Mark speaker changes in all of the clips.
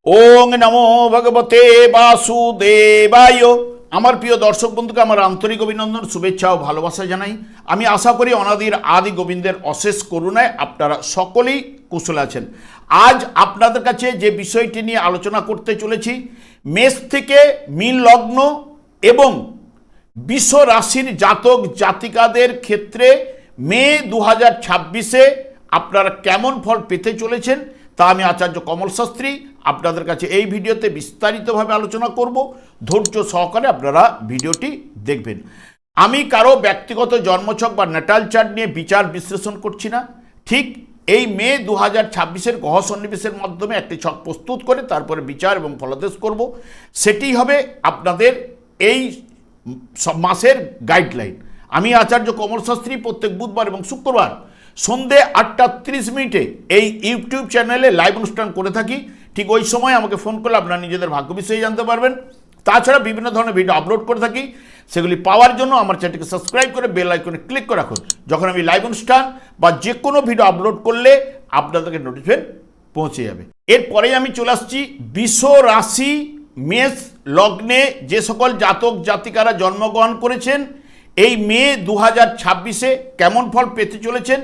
Speaker 1: ওং নমো ভগবতে বাসুদেবায়। আমার প্রিয় দর্শক বন্ধুকে আমার আন্তরিক অভিনন্দন, শুভেচ্ছা ও ভালোবাসা জানাই। আমি আশা করি অনাদির আদি গোবিন্দের অশেষ করুণায় আপনারা সকলেই কুশল আছেন। আজ আপনাদের কাছে যে বিষয়টি নিয়ে আলোচনা করতে চলেছি, মেষ থেকে মীন লগ্ন এবং বৃষ রাশির জাতক জাতিকাদের ক্ষেত্রে মে 2026-এ আপনারা কেমন ফল পেতে চলেছেন তা আমি আচার্য কমল শাস্ত্রী আপনাদের কাছে এই ভিডিওতে বিস্তারিতভাবে আলোচনা করব। ধৈর্য সহকারে আপনারা ভিডিওটি দেখবেন। আমি কারো ব্যক্তিগত জন্মছক বা ন্যাটাল চার্ট নিয়ে বিচার বিশ্লেষণ করছি না। ঠিক এই মে 2026-এর গ্রহ সন্নিবেশের মাধ্যমে একটি ছক প্রস্তুত করে তারপরে বিচার এবং ফলাদেশ করব। সেটি হবে আপনাদের এই মাসের গাইডলাইন। আমি আচার্য কমল শাস্ত্রী প্রত্যেক বুধবার এবং শুক্রবার সন্ধে 8:30 এই ইউটিউব চ্যানেলে লাইভ অনুষ্ঠান করে থাকি। ঠিক ওই সময় আমাকে ফোন করলে আপনারা নিজেদের ভাগ্য বিষয়ে জানতে পারবেন। তাছাড়া বিভিন্ন ধরনের ভিডিও আপলোড করে থাকি, সেগুলি পাওয়ার জন্য আমার চ্যানেলটিকে সাবস্ক্রাইব করে বেল আইকনে ক্লিক করে রাখুন। যখন আমি লাইভ অনুষ্ঠান বা যে কোনো ভিডিও আপলোড করলে আপনাদেরকে নোটিফিকেশন পৌঁছে যাবে। এরপরেই আমি চলে আসছি বৃষ রাশি মেষ লগ্নে যে সকল জাতক জাতিকারা জন্মগ্রহণ করেছেন এই মে 2026-এ কেমন ফল পেতে চলেছেন।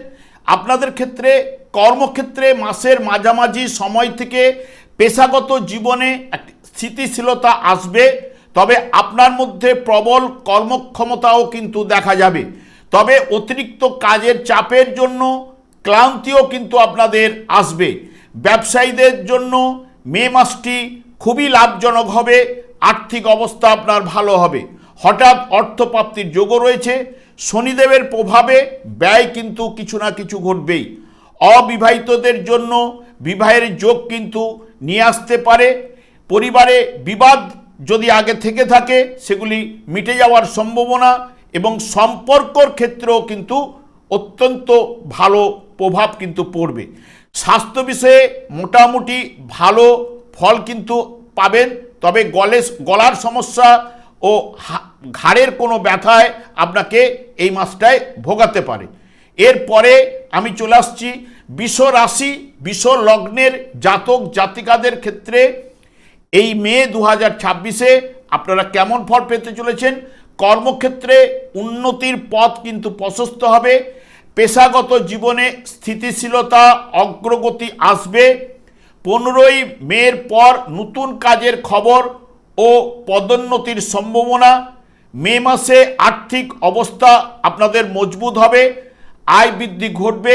Speaker 1: আপনাদের ক্ষেত্রে কর্মক্ষেত্রে মাসের মাঝামাঝি সময় থেকে পেশাগত জীবনে একটি স্থিতিশীলতা আসবে, তবে আপনার মধ্যে প্রবল কর্মক্ষমতাও কিন্তু দেখা যাবে। তবে অতিরিক্ত কাজের চাপের জন্য ক্লান্তিও কিন্তু আপনাদের আসবে। ব্যবসায়ীদের জন্য মে মাসটি খুবই লাভজনক হবে, আর্থিক অবস্থা আপনার ভালো হবে, হঠাৎ অর্থপ্রাপ্তির যোগও রয়েছে। শনিদেবের প্রভাবে ব্যয় কিন্তু কিছু না কিছু ঘটবেই। অবিবাহিতদের জন্য বিবাহের যোগ কিন্তু নিয়ে আসতে পারে। পরিবারে বিবাদ যদি আগে থেকে থাকে সেগুলি মিটে যাওয়ার সম্ভাবনা এবং সম্পর্কর ক্ষেত্রেও কিন্তু অত্যন্ত ভালো প্রভাব কিন্তু পড়বে। স্বাস্থ্য বিষয়ে মোটামুটি ভালো ফল কিন্তু পাবেন, তবে গলার সমস্যা ও ঘাড়ের কোনো ব্যথায় আপনাকে এই মাসটায় ভোগাতে পারে। এরপরে আমি চলে আসছি বৃষ রাশি বৃষ লগ্নের জাতক জাতিকাদের ক্ষেত্রে এই মে 2026-এ আপনারা কেমন ফল পেতে চলেছেন। কর্মক্ষেত্রে উন্নতির পথ কিন্তু প্রশস্ত হবে। পেশাগত জীবনে স্থিতিশীলতা অগ্রগতি আসবে। 15ই মের পর নতুন কাজের খবর ও পদোন্নতির সম্ভাবনা। মে মাসে আর্থিক অবস্থা আপনাদের মজবুত হবে, আয় বৃদ্ধি ঘটবে।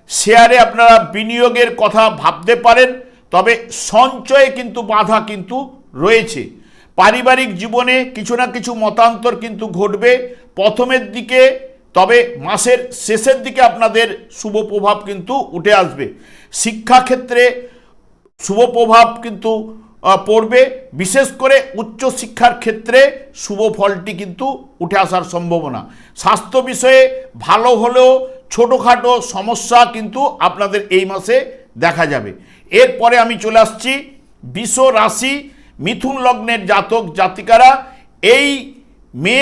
Speaker 1: শেয়ারে আপনারা বিনিয়োগের কথা ভাবতে পারেন, তবে সঞ্চয়ে কিন্তু বাধা কিন্তু রয়েছে। পারিবারিক জীবনে কিছু না কিছু মতান্তর কিন্তু ঘটবে প্রথমের দিকে, তবে মাসের শেষের দিকে আপনাদের শুভ প্রভাব কিন্তু উঠে আসবে। শিক্ষাক্ষেত্রে শুভ প্রভাব কিন্তু পড়বে, বিশেষ করে উচ্চশিক্ষার ক্ষেত্রে শুভ ফলটি কিন্তু উঠে আসার সম্ভাবনা। স্বাস্থ্য বিষয়ে ভালো হলেও ছোটোখাটো সমস্যা কিন্তু আপনাদের এই মাসে দেখা যাবে। এরপরে আমি চলে আসছি বৃষ রাশি মিথুন লগ্নের জাতক জাতিকারা এই মে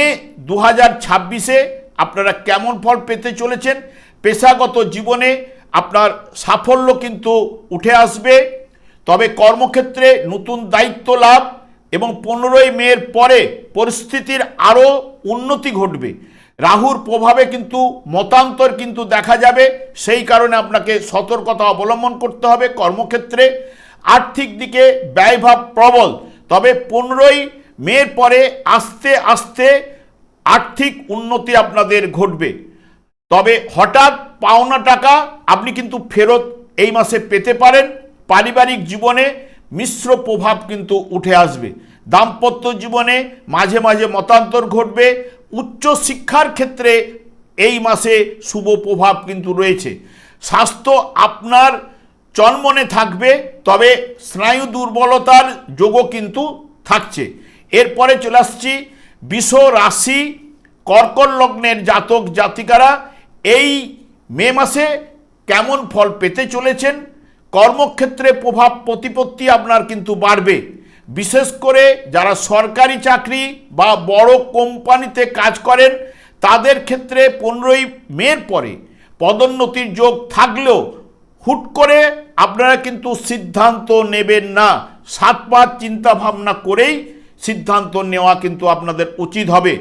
Speaker 1: 2026-এ আপনারা কেমন ফল পেতে চলেছেন। পেশাগত জীবনে আপনার সাফল্য কিন্তু উঠে আসবে, তবে কর্মক্ষেত্রে নতুন দায়িত্ব লাভ এবং 15ই মের পরে পরিস্থিতির আরও উন্নতি ঘটবে। রাহুর প্রভাবে কিন্তু মতান্তর কিন্তু দেখা যাবে, সেই কারণে আপনাকে সতর্কতা অবলম্বন করতে হবে। কর্মক্ষেত্রে আর্থিক দিকে ব্যয়ভাব প্রবল, তবে 15ই মের পরে আস্তে আস্তে আর্থিক উন্নতি আপনাদের ঘটবে। তবে হঠাৎ পাওনা টাকা আপনি কিন্তু ফেরত এই মাসে পেতে পারেন। পারিবারিক জীবনে মিশ্র প্রভাব কিন্তু উঠে আসবে। দাম্পত্য জীবনে মাঝে মাঝে মতান্তর ঘটবে। উচ্চ শিক্ষার ক্ষেত্রে এই মাসে শুভ প্রভাব কিন্তু রয়েছে। স্বাস্থ্য আপনার চনমনে থাকবে, তবে স্নায়ু দুর্বলতার যোগও কিন্তু থাকছে। এরপরে চলে আসছি বৃষ রাশি কর্কট লগ্নের জাতক জাতিকারা এই মে মাসে কেমন ফল পেতে চলেছেন। কর্মক্ষেত্রে প্রভাব প্রতিপত্তি আপনার কিন্তু বাড়বে, বিশেষ করে যারা সরকারি চাকরি বা বড় কোম্পানিতে কাজ করেন তাদের ক্ষেত্রে 15ই মের পরে পদোন্নতির যোগ থাকলেও হুট করে আপনারা কিন্তু সিদ্ধান্ত নেবেন না। সাতবার চিন্তা ভাবনা করেই সিদ্ধান্ত নেওয়া কিন্তু আপনাদের উচিত হবে।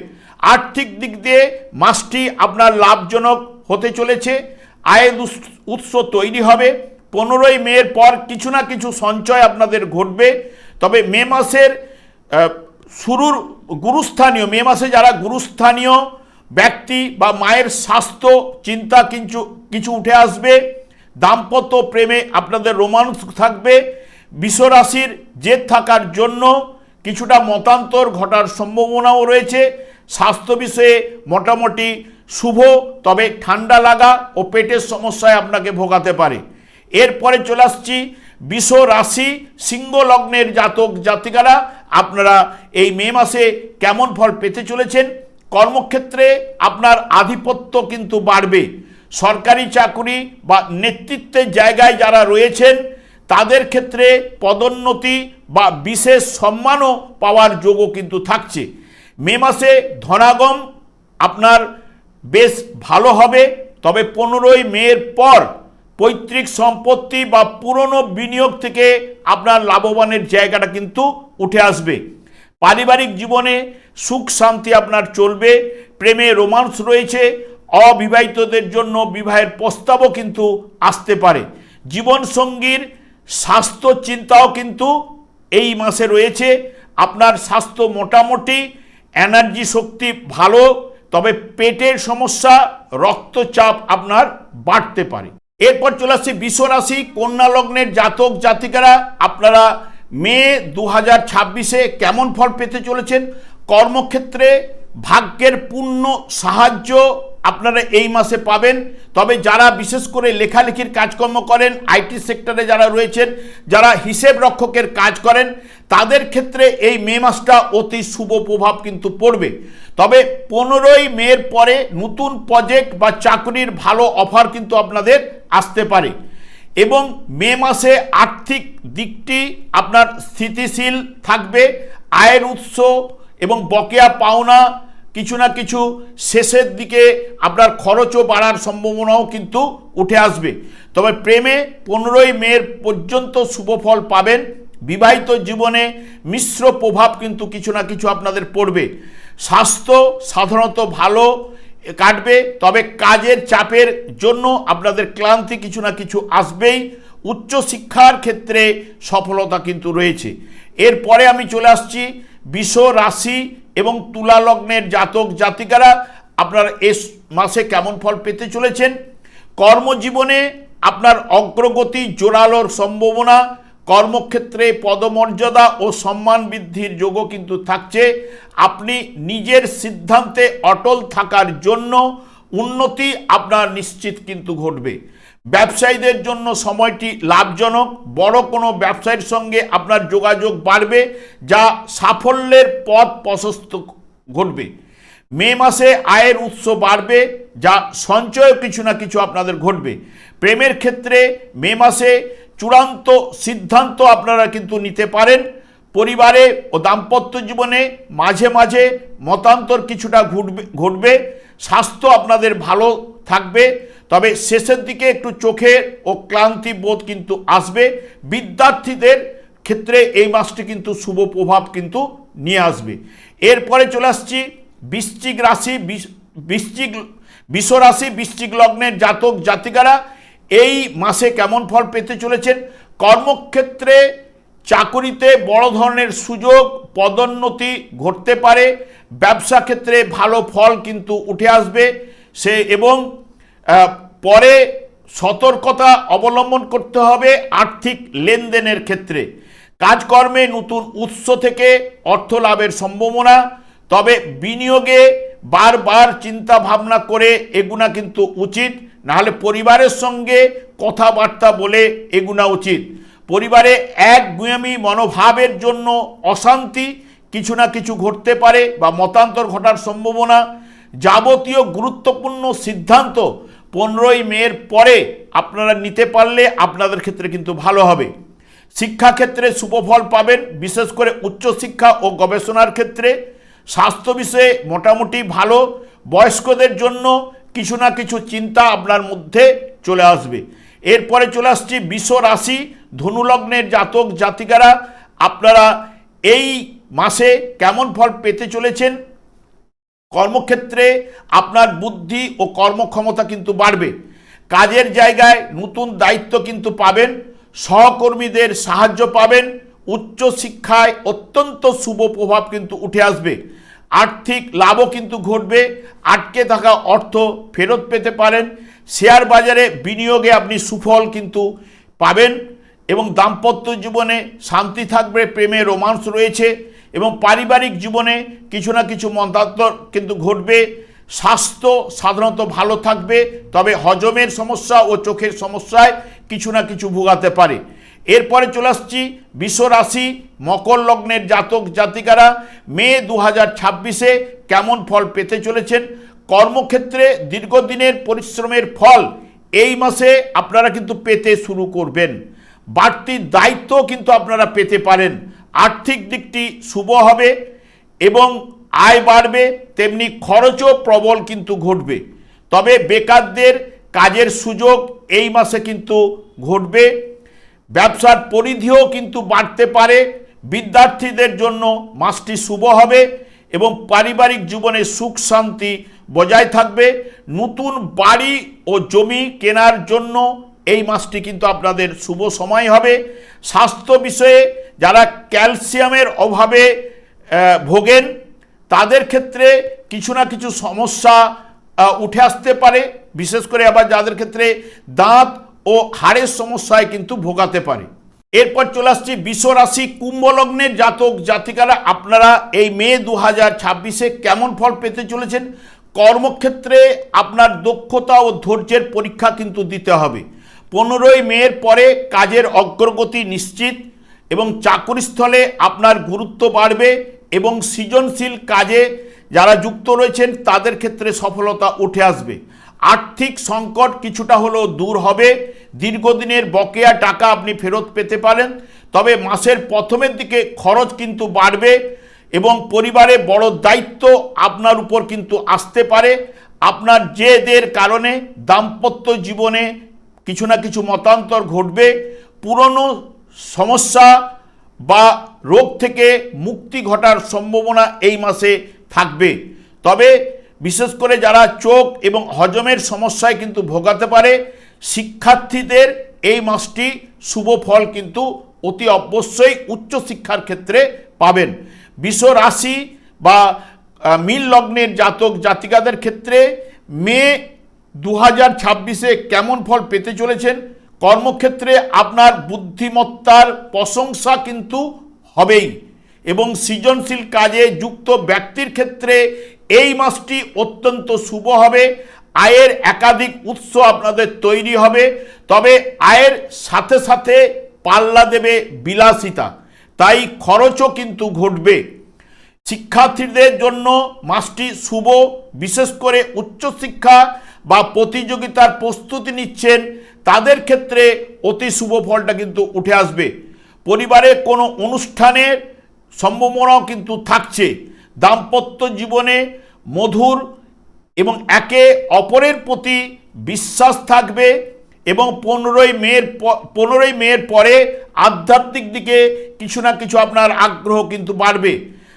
Speaker 1: আর্থিক দিক দিয়ে মাসটি আপনার লাভজনক হতে চলেছে, আয়ের উৎস তৈরি হবে। 15ই মের পর কিছু না কিছু সঞ্চয় আপনাদের ঘটবে। তবে মে মাসের শুরুর গুরুস্থানীয়, মে মাসে যারা গুরুস্থানীয় ব্যক্তি বা মায়ের স্বাস্থ্য চিন্তা কিছু উঠে আসবে। দাম্পত্য প্রেমে আপনাদের রোমান্স থাকবে। বৃষ রাশির জেদ থাকার জন্য কিছুটা মতান্তর ঘটার সম্ভাবনাও রয়েছে। স্বাস্থ্য বিষয়ে মোটামুটি শুভ, তবে ঠান্ডা লাগা ও পেটের সমস্যায় আপনাকে ভোগাতে পারে। এরপরে চলে আসছি বৃষ রাশি সিংহ লগ্নের জাতক জাতিকারা, আপনারা এই মে মাসে কেমন ফল পেতে চলেছেন। কর্মক্ষেত্রে আপনার আধিপত্য কিন্তু বাড়বে। সরকারি চাকরি বা নেতৃত্বের জায়গায় যারা রয়েছেন তাদের ক্ষেত্রে পদোন্নতি বা বিশেষ সম্মানও পাওয়ার যোগও কিন্তু থাকছে। মে মাসে ধনাগম আপনার বেশ ভালো হবে। তবে 15ই মের পর পৈতৃক সম্পত্তি বা পুরনো বিনিয়োগ থেকে আপনার লাভবানের জায়গাটা কিন্তু উঠে আসবে। পারিবারিক জীবনে সুখ শান্তি আপনার চলবে। প্রেমে রোমান্স রয়েছে। অবিবাহিতদের জন্য বিবাহের প্রস্তাবও কিন্তু আসতে পারে। জীবনসঙ্গীর স্বাস্থ্য চিন্তাও কিন্তু এই মাসে রয়েছে। আপনার স্বাস্থ্য মোটামুটি, এনার্জি শক্তি ভালো, তবে পেটের সমস্যা, রক্তচাপ আপনার বাড়তে পারে। এরপর চলে আসছে বৃষ রাশি কন্যা লগ্নের জাতক জাতিকারা, আপনারা মে 2026-এ কেমন ফল পেতে চলেছেন। কর্মক্ষেত্রে ভাগ্যের পূর্ণ সাহায্য আপনারা এই মাসে পাবেন। তবে যারা বিশেষ করে লেখালেখির কাজকর্ম করেন, আইটি সেক্টরে যারা রয়েছেন, যারা হিসেব রক্ষকের কাজ করেন, তাদের ক্ষেত্রে এই মে মাসটা অতি শুভ প্রভাব কিন্তু পড়বে। তবে 15ই মের পরে নতুন প্রজেক্ট বা চাকরির ভালো অফার কিন্তু আপনাদের আসতে পারে। এবং মে মাসে আর্থিক দিকটি আপনার স্থিতিশীল থাকবে। আয়ের উৎস এবং বকেয়া পাওনা কিছু না কিছু শেষের দিকে আপনার খরচও বাড়ার সম্ভাবনাও কিন্তু উঠে আসবে। তবে প্রেমে 15ই মের পর্যন্ত শুভ ফল পাবেন। বিবাহিত জীবনে মিশ্র প্রভাব কিন্তু কিছু না কিছু আপনাদের পড়বে। স্বাস্থ্য সাধারণত ভালো কাটবে, তবে কাজের চাপের জন্য আপনাদের ক্লান্তি কিছু না কিছু আসবেই। উচ্চশিক্ষার ক্ষেত্রে সফলতা কিন্তু রয়েছে। এরপরে আমি চলে আসছি বৃষ রাশি এবং তুলা লগ্নের জাতক জাতিকারা, আপনারা এ মাসে কেমন ফল পেতে চলেছেন। কর্মজীবনে আপনার অগ্রগতি জোরালোর সম্ভাবনা। কর্মক্ষেত্রে পদমর্যাদা ও সম্মান বৃদ্ধির যোগও কিন্তু থাকছে। আপনি নিজের সিদ্ধান্তে অটল থাকার জন্য উন্নতি আপনার নিশ্চিত কিন্তু ঘটবে। ব্যবসায়ীদের জন্য সময়টি লাভজনক। বড় কোনো ব্যবসায়ীর সঙ্গে আপনার যোগাযোগ বাড়বে, যা সাফল্যের পথ প্রশস্ত ঘটবে। মে মাসে আয়ের উৎস বাড়বে, যা সঞ্চয় কিছু না কিছু আপনাদের ঘটবে। প্রেমের ক্ষেত্রে মে মাসে চূড়ান্ত সিদ্ধান্ত আপনারা কিন্তু নিতে পারেন। পরিবারে ও দাম্পত্য জীবনে মাঝে মাঝে মতান্তর কিছুটা ঘটবে। স্বাস্থ্য আপনাদের ভালো থাকবে, তবে শেষের দিকে একটু চোখের ও ক্লান্তি বোধ কিন্তু আসবে। বিদ্যার্থীদের ক্ষেত্রে এই মাসটি কিন্তু শুভ প্রভাব কিন্তু নিয়ে আসবে। এরপরে চলে আসছি বৃশ্চিক রাশি বৃষ রাশি বৃশ্চিক লগ্নের জাতক জাতিকারা, এই মাসে কেমন ফল পেতে চলেছেন। কর্মক্ষেত্রে চাকরিতে বড় ধরনের সুযোগ, পদোন্নতি ঘটতে পারে। ব্যবসা ক্ষেত্রে ভালো ফল কিন্তু উঠে আসবে এবং পরে সতর্কতা অবলম্বন করতে হবে আর্থিক লেনদেনের ক্ষেত্রে। কাজকর্মে নতুন উৎস থেকে অর্থ লাভের সম্ভাবনা, তবে বিনিয়োগে বারবার চিন্তা ভাবনা করে এগুনা কিন্তু উচিত, নাহলে পরিবারের সঙ্গে কথাবার্তা বলে এগুনা উচিত। পরিবারে একগুঁয়েমি মনোভাবের জন্য অশান্তি কিছু না কিছু ঘটতে পারে বা মতান্তর ঘটার সম্ভাবনা। যাবতীয় গুরুত্বপূর্ণ সিদ্ধান্ত 15ই মের পরে আপনারা নিতে পারলে আপনাদের ক্ষেত্রে কিন্তু ভালো হবে। শিক্ষাক্ষেত্রে শুভফল পাবেন, বিশেষ করে উচ্চশিক্ষা ও গবেষণার ক্ষেত্রে। স্বাস্থ্য বিষয়ে মোটামুটি ভালো। বয়স্কদের জন্য কিছু না কিছু চিন্তা আপনার মধ্যে চলে আসবে। এরপরে চলে আসছি বৃষ রাশি ধনুলগ্নের জাতক জাতিকারা, আপনারা এই মাসে কেমন ফল পেতে চলেছেন। কর্মক্ষেত্রে আপনার বুদ্ধি ও কর্মক্ষমতা কিন্তু বাড়বে। কাজের জায়গায় নতুন দায়িত্ব কিন্তু পাবেন, সহকর্মীদের সাহায্য পাবেন, উচ্চ শিক্ষায় অত্যন্ত শুভ প্রভাব কিন্তু উঠে আসবে। আর্থিক লাভও কিন্তু ঘটবে, আটকে থাকা অর্থ ফেরত পেতে পারেন। শেয়ার বাজারে বিনিয়োগে আপনি সুফল কিন্তু পাবেন এবং দাম্পত্য জীবনে শান্তি থাকবে, প্রেমে রোমান্স রয়েছে এবং পারিবারিক জীবনে কিছু না কিছু মতান্তর কিন্তু ঘটবে। স্বাস্থ্য সাধারণত ভালো থাকবে, তবে হজমের সমস্যা ও চোখের সমস্যায় কিছু না কিছু ভোগাতে পারে। এরপরে চলে আসছি বৃষ রাশি মকর লগ্নের জাতক জাতিকারা মে 2026-এ কেমন ফল পেতে চলেছেন। কর্মক্ষেত্রে দীর্ঘদিনের পরিশ্রমের ফল এই মাসে আপনারা কিন্তু পেতে শুরু করবেন। বাড়তি দায়িত্ব কিন্তু আপনারা পেতে পারেন। আর্থিক দিকটি শুভ হবে এবং আয় বাড়বে, তেমনি খরচও প্রবল কিন্তু ঘটবে। তবে বেকারদের কাজের সুযোগ এই মাসে কিন্তু ঘটবে। ব্যবসার পরিধিও কিন্তু বাড়তে পারে। বিদ্যার্থীদের জন্য মাসটি শুভ হবে এবং পারিবারিক জীবনে সুখ শান্তি বজায় থাকবে। নতুন বাড়ি ও জমি কেনার জন্য এই মাসটি কিন্তু আপনাদের শুভ সময় হবে। স্বাস্থ্য বিষয়ে যারা ক্যালসিয়ামের অভাবে ভোগেন তাদের ক্ষেত্রে কিছু না কিছু সমস্যা উঠে আসতে পারে, বিশেষ করে আবার যাদের ক্ষেত্রে দাঁত ও হাড়ের সমস্যায় কিন্তু ভোগাতে পারে। এরপর চলে আসছি বৃষ রাশি কুম্ভ লগ্নের জাতক জাতিকারা আপনারা এই মে 2026-এ কেমন ফল পেতে চলেছেন। কর্মক্ষেত্রে আপনার দক্ষতা ও ধৈর্যের পরীক্ষা কিন্তু দিতে হবে। 15ই মের পরে কাজের অগ্রগতি নিশ্চিত এবং চাকরিস্থলে আপনার গুরুত্ব বাড়বে এবং সৃজনশীল কাজে যারা যুক্ত রয়েছেন তাদের ক্ষেত্রে সফলতা উঠে আসবে। আর্থিক সংকট কিছুটা হলেও দূর হবে। দীর্ঘদিনের বকেয়া টাকা আপনি ফেরত পেতে পারেন, তবে মাসের প্রথমের দিকে খরচ কিন্তু বাড়বে এবং পরিবারে বড় দায়িত্ব আপনার উপর কিন্তু আসতে পারে। আপনার জেদের কারণে দাম্পত্য জীবনে কিছু না কিছু মতান্তর ঘটবে। পুরনো সমস্যা বা রোগ থেকে মুক্তি ঘটার সম্ভাবনা এই মাসে থাকবে। তবে বিশেষ করে যারা চোখ এবং হজমের সমস্যায় কিন্তু ভোগাতে পারে শিক্ষার্থীদের এই মাসটি শুভ ফল কিন্তু অতি অবশ্যই উচ্চশিক্ষার ক্ষেত্রে পাবেন। বৃষ রাশি বা মীন লগ্নের জাতক জাতিকাদের ক্ষেত্রে মে 2026-এ কেমন ফল পেতে চলেছেন। কর্মক্ষেত্রে আপনার বুদ্ধিমত্তার প্রশংসা কিন্তু হবেই এবং সৃজনশীল কাজে যুক্ত ব্যক্তির ক্ষেত্রে এই মাসটি অত্যন্ত শুভ হবে। আয়ের একাধিক উৎস আপনাদের তৈরি হবে, তবে আয়ের সাথে সাথে পাল্লা দেবে বিলাসিতা, তাই খরচও কিন্তু ঘটবে। শিক্ষার্থীদের জন্য মাসটি শুভ, বিশেষ করে উচ্চশিক্ষা বা প্রতিযোগিতার প্রস্তুতি নিচ্ছেন তাদের ক্ষেত্রে অতি শুভ ফলটা কিন্তু উঠে আসবে। পরিবারে কোনো অনুষ্ঠানের সম্ভাবনাও কিন্তু থাকছে। দাম্পত্য জীবনে মধুর এবং একে অপরের প্রতি বিশ্বাস থাকবে এবং 15ই মের পরে আধ্যাত্মিক দিকে কিছু না কিছু আপনার আগ্রহ কিন্তু বাড়বে।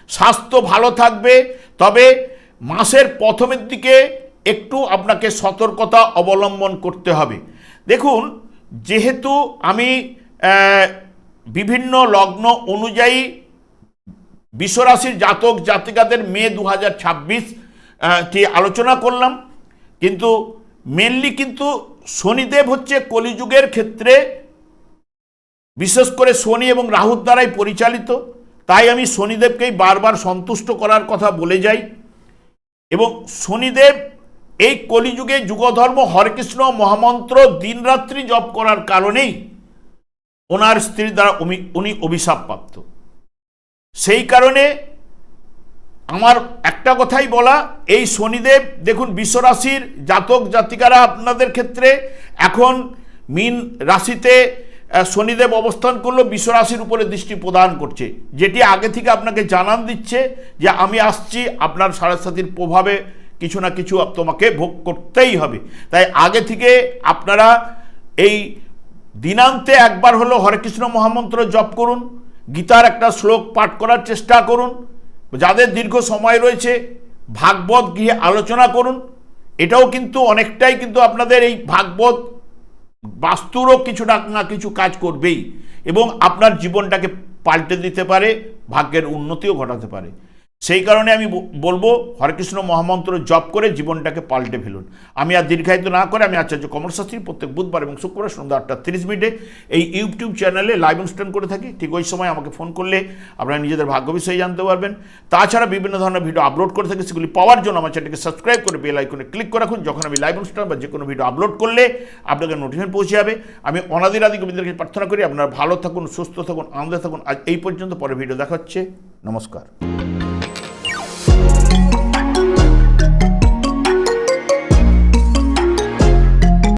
Speaker 1: স্বাস্থ্য ভালো থাকবে, তবে মাসের প্রথমের দিকে একটু আপনাকে সতর্কতা অবলম্বন করতে হবে। দেখুন, যেহেতু আমি বিভিন্ন লগ্ন অনুযায়ী বিশ্বরাশির জাতক জাতিকাদের মে 2026 আলোচনা করলাম, কিন্তু মেনলি কিন্তু শনিদেব হচ্ছে কলিযুগের ক্ষেত্রে বিশেষ করে শনি এবং রাহুর দ্বারাই পরিচালিত, তাই আমি শনিদেবকেই বারবার সন্তুষ্ট করার কথা বলে যাই। এবং শনিদেব এই কলিযুগে যুগধর্ম হরেকৃষ্ণ মহামন্ত্র দিনরাত্রি জপ করার কারণেই ওনার স্ত্রীর দ্বারা উনি অভিশাপপ্রাপ্ত। সেই কারণে আমার একটা কথাই বলা, এই শনিদেব দেখুন বিশ্বরাশির জাতক জাতিকারা আপনাদের ক্ষেত্রে এখন মীন রাশিতে শনিদেব অবস্থান করলো, বিশ্বরাশির উপরে দৃষ্টি প্রদান করছে, যেটি আগে থেকে আপনাকে জানান দিচ্ছে যে আমি আসছি, আপনার সাড়ে প্রভাবে কিছু না কিছু তোমাকে ভোগ করতেই হবে। তাই আগে থেকে আপনারা এই দিনান্তে একবার হলো হরে কৃষ্ণ মহামন্ত্র জপ করুন, গীতার একটা শ্লোক পাঠ করার চেষ্টা করুন। যাদের দীর্ঘ সময় রয়েছে ভাগবত গৃহে আলোচনা করুন। এটাও কিন্তু অনেকটাই কিন্তু আপনাদের এই ভাগবত বাস্তুরও কিছু না কিছু কাজ করবেই এবং আপনার জীবনটাকে পাল্টে দিতে পারে, ভাগ্যের উন্নতিও ঘটাতে পারে। সেই কারণে আমি বলবো হরেকৃষ্ণ মহামন্ত্র জপ করে জীবনটাকে পাল্টে ফেলুন। আমি আর দীর্ঘায়িত না করে আমি আচার্য কমল শাস্ত্রী প্রত্যেক বুধবার এবং শুক্রবার সন্ধ্যা 8:30 এই ইউটিউব চ্যানেলে লাইভ অনুষ্ঠান করে থাকি। ঠিক ওই সময় আমাকে ফোন করলে আপনারা নিজেদের ভাগ্য বিষয়ে জানতে পারবেন। তাছাড়া বিভিন্ন ধরনের ভিডিও আপলোড করে থাকি, সেগুলি পাওয়ার জন্য আমার চ্যানেলকে সাবস্ক্রাইব করে বেল আইকনে ক্লিক করে রাখুন। যখন আমি লাইভ অনুষ্ঠান বা যে কোনো ভিডিও আপলোড করলে আপনাকে নোটিফিকেশন পৌঁছে যাবে। আমি অনাদির আদি গোবিন্দেরকে প্রার্থনা করি আপনারা ভালো থাকুন, সুস্থ থাকুন, আনন্দে থাকুন। আজ এই পর্যন্ত, পরে ভিডিও দেখা হচ্ছে। নমস্কার।